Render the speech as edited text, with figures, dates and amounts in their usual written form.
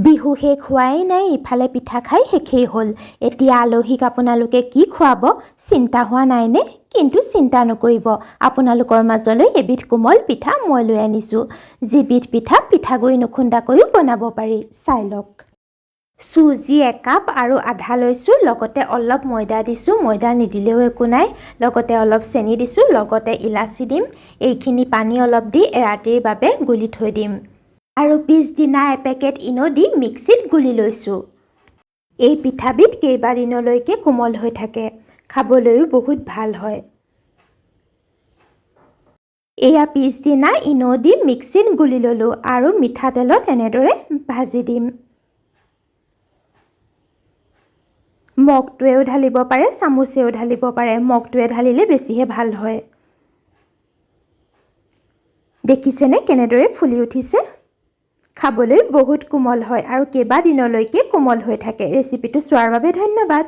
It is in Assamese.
বিহু শেষ হোৱাই নাই, ইফালে পিঠা খাই শেষেই হ'ল। এতিয়া আলহীক আপোনালোকে কি খুৱাব চিন্তা হোৱা নাইনে? কিন্তু চিন্তা নকৰিব, আপোনালোকৰ মাজলৈ এবিধ কোমল পিঠা মই লৈ আনিছোঁ। যিবিধ পিঠা পিঠাগুড়ি নুখুন্দাকৈও বনাব পাৰি, চাই লওক। চুজি 1 কাপ আৰু আধা লৈছোঁ, লগতে অলপ ময়দা দিছোঁ, ময়দা নিদিলেও একো নাই। লগতে অলপ চেনি দিছোঁ, লগতে ইলাচি দিম। এইখিনি পানী অলপ দি ৰাতিৰ বাবে গুলি থৈ দিম। আৰু পিছদিনা এপেকেট ইনো দি মিক্সিত গুলি লৈছোঁ। এই পিঠাবিধ কেইবাদিনলৈকে কোমল হৈ থাকে, খাবলৈও বহুত ভাল হয়। এয়া পিছদিনা ইনো দি মিক্সিত গুলি ল'লোঁ আৰু মিঠাতেলত এনেদৰে ভাজি দিম। মগটোৱেও ঢালিব পাৰে, চামুচেও ঢালিব পাৰে। মগটোৱে ঢালিলে বেছিহে ভাল হয়। দেখিছেনে কেনেদৰে ফুলি উঠিছে? খাবলৈ বহুত কোমল হয় আৰু কেইবাদিনলৈকে কোমল হৈ থাকে। ৰেচিপিটো চোৱাৰ বাবে ধন্যবাদ।